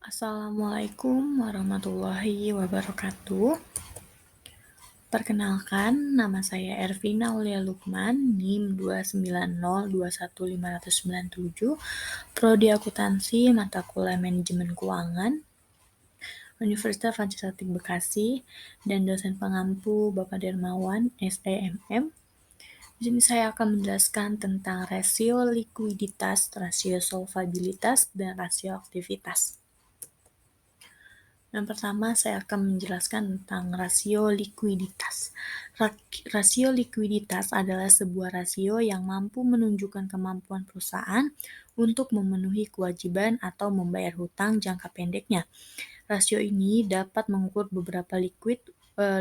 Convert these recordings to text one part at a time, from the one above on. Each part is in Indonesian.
Assalamualaikum warahmatullahi wabarakatuh. Perkenalkan, nama saya Ervina Aulia Lukman, NIM 290215597, Prodi Akuntansi, mata kuliah Manajemen Keuangan, Universitas Pancasila Bekasi, dan dosen pengampu Bapak Dermawan, SEMM. Di sini saya akan menjelaskan tentang rasio likuiditas, rasio solvabilitas, dan rasio aktivitas. Yang pertama, saya akan menjelaskan tentang rasio likuiditas. Rasio likuiditas adalah sebuah rasio yang mampu menunjukkan kemampuan perusahaan untuk memenuhi kewajiban atau membayar hutang jangka pendeknya. Rasio ini dapat mengukur beberapa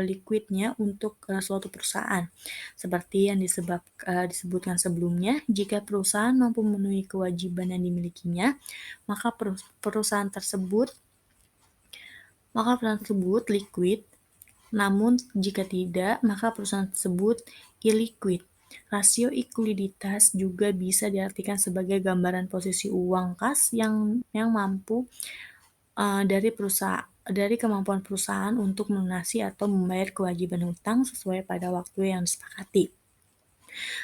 liquidnya untuk suatu perusahaan. Seperti yang disebutkan sebelumnya, jika perusahaan mampu memenuhi kewajiban yang dimilikinya, maka perusahaan tersebut liquid, namun jika tidak, maka perusahaan tersebut illiquid. Rasio likuiditas juga bisa diartikan sebagai gambaran posisi uang kas yang mampu dari kemampuan perusahaan untuk melunasi atau membayar kewajiban hutang sesuai pada waktu yang disepakati.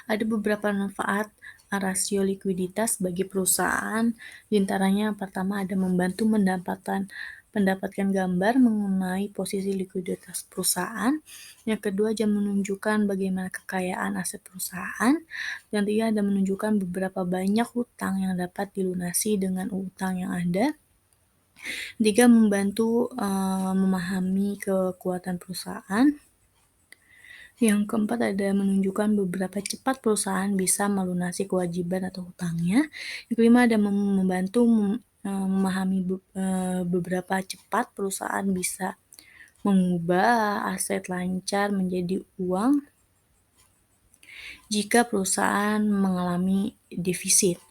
Ada beberapa manfaat rasio likuiditas bagi perusahaan, di antaranya yang pertama ada membantu mendapatkan gambar mengenai posisi likuiditas perusahaan, yang kedua ada menunjukkan bagaimana kekayaan aset perusahaan, yang ketiga ada menunjukkan beberapa banyak hutang yang dapat dilunasi dengan hutang yang ada, tiga membantu memahami kekuatan perusahaan, yang keempat ada menunjukkan beberapa cepat perusahaan bisa melunasi kewajiban atau hutangnya. Yang kelima ada membantu memahami beberapa cepat perusahaan bisa mengubah aset lancar menjadi uang jika perusahaan mengalami defisit.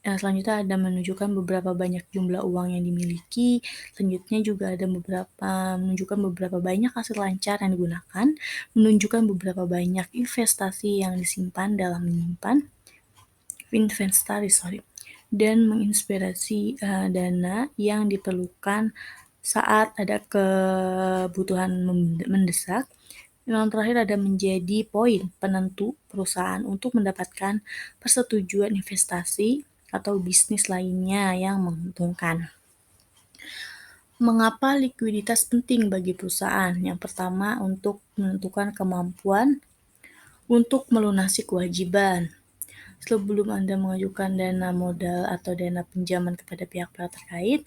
Selanjutnya ada menunjukkan beberapa banyak jumlah uang yang dimiliki. Selanjutnya juga ada menunjukkan beberapa banyak aset lancar yang digunakan, menunjukkan beberapa banyak investasi yang disimpan dalam menyimpan investasi, dan menginspirasi dana yang diperlukan saat ada kebutuhan mendesak. Yang terakhir ada menjadi poin penentu perusahaan untuk mendapatkan persetujuan investasi atau bisnis lainnya yang menguntungkan. Mengapa likuiditas penting bagi perusahaan? Yang pertama, untuk menentukan kemampuan untuk melunasi kewajiban. Sebelum Anda mengajukan dana modal atau dana pinjaman kepada pihak-pihak terkait,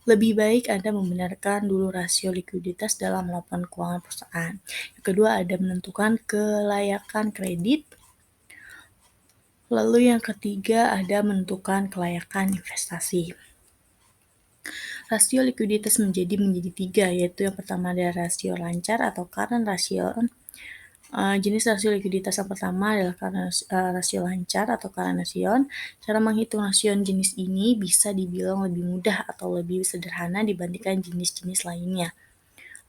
lebih baik Anda membenarkan dulu rasio likuiditas dalam laporan keuangan perusahaan. Yang kedua, ada menentukan kelayakan kredit. Lalu yang ketiga, ada menentukan kelayakan investasi. Rasio likuiditas menjadi tiga, yaitu yang pertama ada rasio lancar atau current ratio. Jenis rasio likuiditas yang pertama adalah rasio lancar atau current ratio. Cara menghitung rasio jenis ini bisa dibilang lebih mudah atau lebih sederhana dibandingkan jenis-jenis lainnya.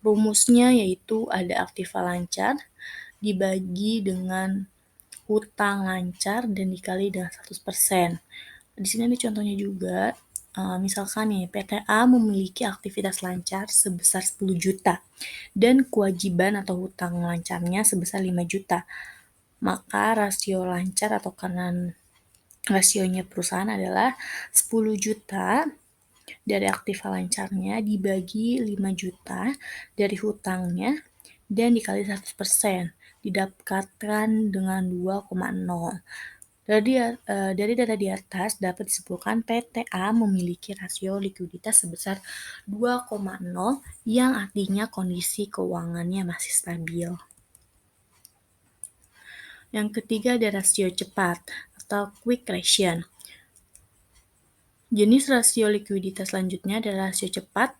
Rumusnya yaitu ada aktiva lancar dibagi dengan hutang lancar dan dikali dengan 100%. Di sini ada contohnya juga, misalkan nih PT A memiliki aktivitas lancar sebesar 10 juta dan kewajiban atau hutang lancarnya sebesar 5 juta. Maka rasio lancar atau kanan rasionya perusahaan adalah 10 juta dari aktiva lancarnya dibagi 5 juta dari hutangnya dan dikali 100%, didapatkan dengan 2,0. Dari data di atas dapat disimpulkan PT A memiliki rasio likuiditas sebesar 2,0 yang artinya kondisi keuangannya masih stabil. Yang ketiga ada rasio cepat atau quick ratio. Jenis rasio likuiditas selanjutnya adalah rasio cepat.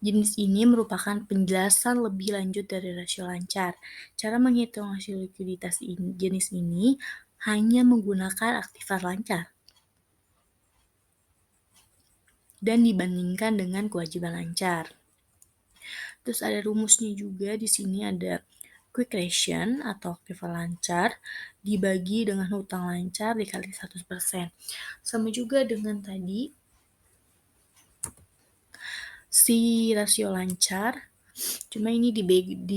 Jenis ini merupakan penjelasan lebih lanjut dari rasio lancar. Cara menghitung rasio likuiditas jenis ini hanya menggunakan aktiva lancar dan dibandingkan dengan kewajiban lancar. Terus ada rumusnya juga, di sini ada quick ratio atau aktiva lancar dibagi dengan hutang lancar dikali 100%. Sama juga dengan tadi, si rasio lancar, cuma ini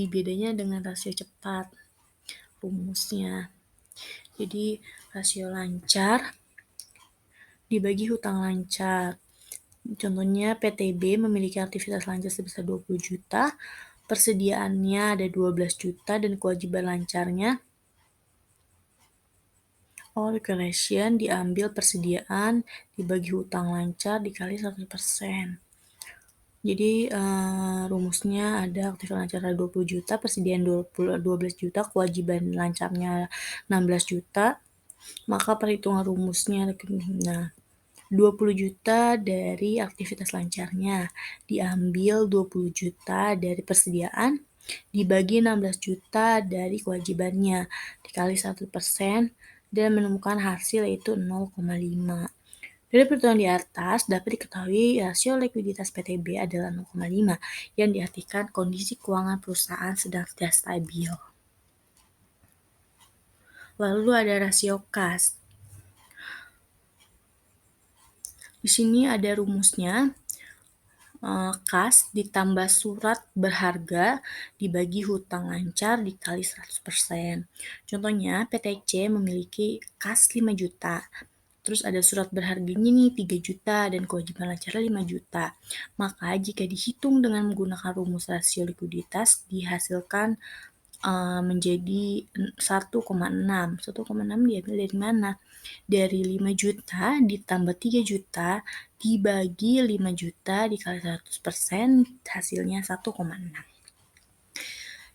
bedanya dengan rasio cepat rumusnya. Jadi rasio lancar dibagi hutang lancar. Contohnya PTB memiliki aktivitas lancar sebesar 20 juta, persediaannya ada 12 juta dan kewajiban lancarnya calculation diambil persediaan dibagi hutang lancar dikali 100%. Jadi rumusnya ada aktivitas lancar 20 juta, persediaan 12 juta, kewajiban lancarnya 16 juta. Maka perhitungan rumusnya, nah 20 juta dari aktivitas lancarnya diambil 20 juta dari persediaan dibagi 16 juta dari kewajibannya dikali 1% dan menemukan hasil yaitu 0,5. Dari perhitungan di atas dapat diketahui rasio likuiditas PTB adalah 0,5 yang diartikan kondisi keuangan perusahaan sedang tidak stabil. Lalu ada rasio kas. Di sini ada rumusnya. Kas ditambah surat berharga dibagi hutang lancar dikali 100%. Contohnya PTC memiliki kas 5 juta. Terus ada surat berharganya nih 3 juta dan kewajiban lancarnya 5 juta. Maka jika dihitung dengan menggunakan rumus rasio likuiditas dihasilkan menjadi 1,6. 1,6 diambil dari mana? Dari 5 juta ditambah 3 juta dibagi 5 juta dikali 100% hasilnya 1,6.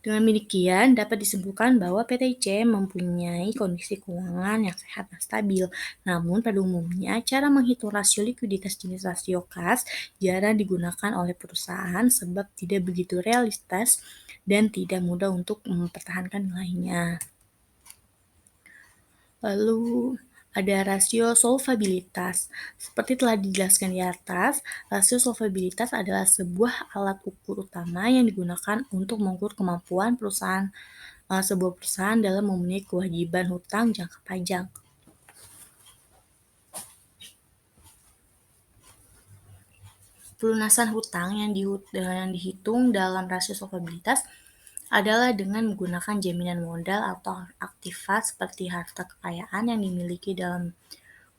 Dengan demikian dapat disimpulkan bahwa PTC mempunyai kondisi keuangan yang sehat dan stabil. Namun pada umumnya cara menghitung rasio likuiditas jenis rasio kas jarang digunakan oleh perusahaan sebab tidak begitu realistis dan tidak mudah untuk mempertahankan nilainya. Lalu ada rasio solvabilitas. Seperti telah dijelaskan di atas, rasio solvabilitas adalah sebuah alat ukur utama yang digunakan untuk mengukur kemampuan sebuah perusahaan dalam memenuhi kewajiban hutang jangka panjang. Pelunasan hutang yang dihitung dalam rasio solvabilitas adalah dengan menggunakan jaminan modal atau aktiva seperti harta kekayaan yang dimiliki dalam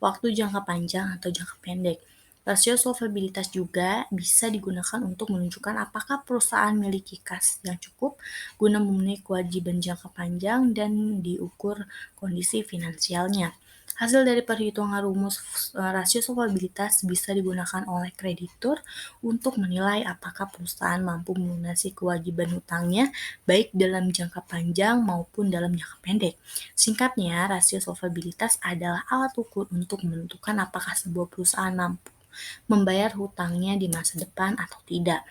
waktu jangka panjang atau jangka pendek. Rasio solvabilitas juga bisa digunakan untuk menunjukkan apakah perusahaan memiliki kas yang cukup guna memenuhi kewajiban jangka panjang dan diukur kondisi finansialnya. Hasil dari perhitungan rumus rasio solvabilitas bisa digunakan oleh kreditur untuk menilai apakah perusahaan mampu melunasi kewajiban hutangnya baik dalam jangka panjang maupun dalam jangka pendek. Singkatnya, rasio solvabilitas adalah alat ukur untuk menentukan apakah sebuah perusahaan mampu membayar hutangnya di masa depan atau tidak.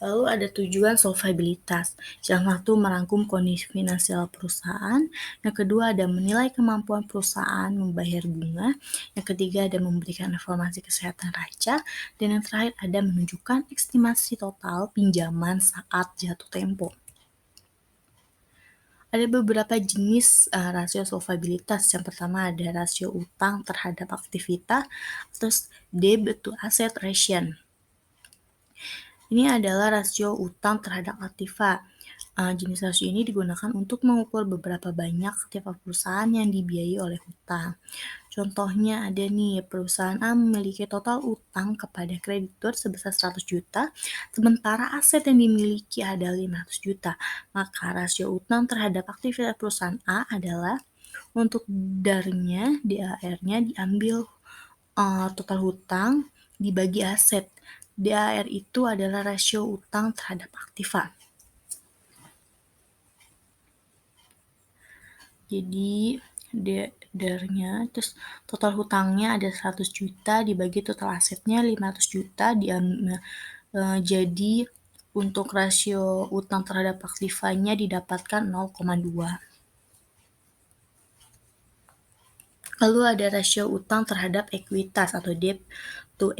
Lalu ada tujuan solvabilitas. Yang satu merangkum kondisi finansial perusahaan, yang kedua ada menilai kemampuan perusahaan membayar bunga, yang ketiga ada memberikan informasi kesehatan raca, dan yang terakhir ada menunjukkan estimasi total pinjaman saat jatuh tempo. Ada beberapa jenis rasio solvabilitas. Yang pertama ada rasio utang terhadap aktivitas, terus debt to asset ratio. Ini adalah rasio utang terhadap aktiva. Jenis rasio ini digunakan untuk mengukur beberapa banyak aktiva perusahaan yang dibiayai oleh hutang. Contohnya ada nih, perusahaan A memiliki total utang kepada kreditur sebesar 100 juta, sementara aset yang dimiliki adalah 500 juta. Maka rasio utang terhadap aktivitas perusahaan A adalah untuk DAR-nya diambil total hutang dibagi aset. DAR itu adalah rasio utang terhadap aktiva. Jadi DAR-nya, terus total hutangnya ada 100 juta dibagi total asetnya 500 juta jadi untuk rasio utang terhadap aktivanya didapatkan 0,2. Lalu ada rasio utang terhadap ekuitas atau debt to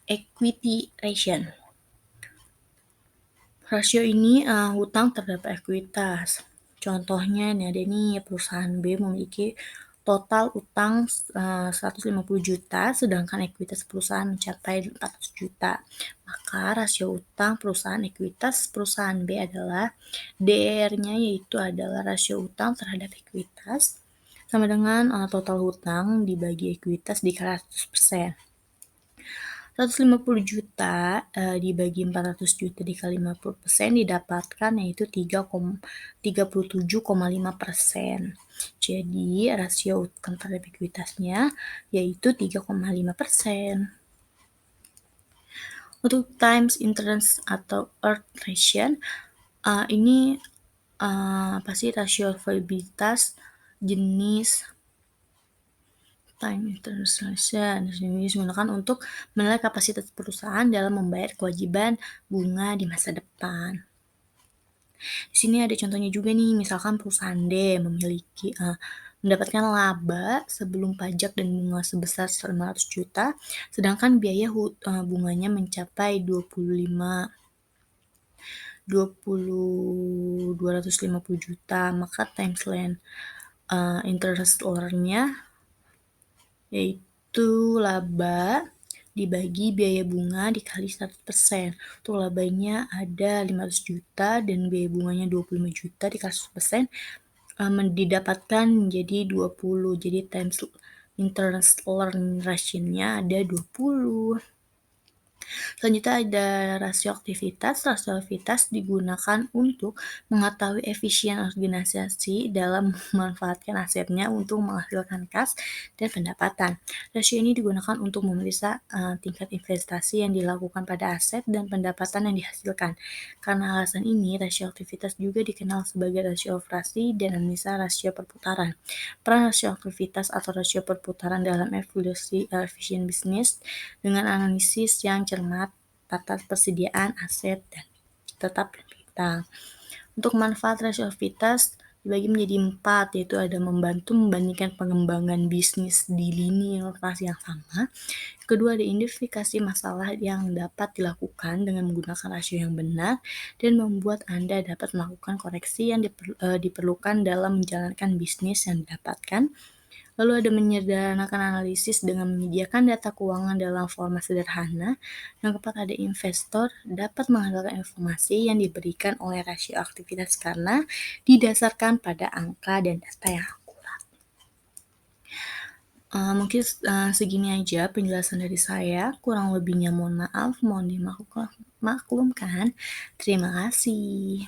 equity ratio. Rasio ini hutang terhadap ekuitas. Contohnya ini ada nih, perusahaan B memiliki total utang 150 juta, sedangkan ekuitas perusahaan mencapai 400 juta. Maka rasio utang perusahaan ekuitas perusahaan B adalah DR-nya yaitu adalah rasio utang terhadap ekuitas sama dengan total hutang dibagi ekuitas dikali 100%. 150 juta dibagi 400 juta dikali 50% didapatkan yaitu 37,5%. Jadi rasio utang terhadap ekuitasnya yaitu 3,5%. Untuk times interest atau earth ratio, ini pasti rasio variabilitas jenis time interest ratio digunakan untuk menilai kapasitas perusahaan dalam membayar kewajiban bunga di masa depan. Di sini ada contohnya juga nih, misalkan perusahaan D memiliki mendapatkan laba sebelum pajak dan bunga sebesar 500 juta, sedangkan biaya bunganya mencapai 250 juta, maka times land interest nya yaitu laba dibagi biaya bunga dikali 100%. Untuk labanya ada 500 juta dan biaya bunganya 25 juta dikali 100%, didapatkan menjadi 20. Jadi times interest ratio-nya ada 20. Selanjutnya ada rasio aktivitas. Rasio aktivitas digunakan untuk mengetahui efisien organisasi dalam memanfaatkan asetnya untuk menghasilkan kas dan pendapatan. Rasio ini digunakan untuk memeriksa tingkat investasi yang dilakukan pada aset dan pendapatan yang dihasilkan. Karena alasan ini, rasio aktivitas juga dikenal sebagai rasio operasi dan analisa rasio perputaran. Peran rasio aktivitas atau rasio perputaran dalam evaluasi efisien bisnis dengan analisis yang cermat tata persediaan aset dan tetap piutang. Untuk manfaat rasio aktivitas dibagi menjadi 4, yaitu ada membantu membandingkan pengembangan bisnis di lini inovasi yang sama. Kedua, ada identifikasi masalah yang dapat dilakukan dengan menggunakan rasio yang benar dan membuat Anda dapat melakukan koreksi yang diperlukan dalam menjalankan bisnis yang didapatkan. Lalu ada menyederhanakan analisis dengan menyediakan data keuangan dalam format sederhana. Yang keempat, ada investor dapat mengandalkan informasi yang diberikan oleh rasio aktivitas karena didasarkan pada angka dan data yang akurat. Mungkin segini aja penjelasan dari saya. Kurang lebihnya mohon maaf, mohon dimaklumkan. Terima kasih.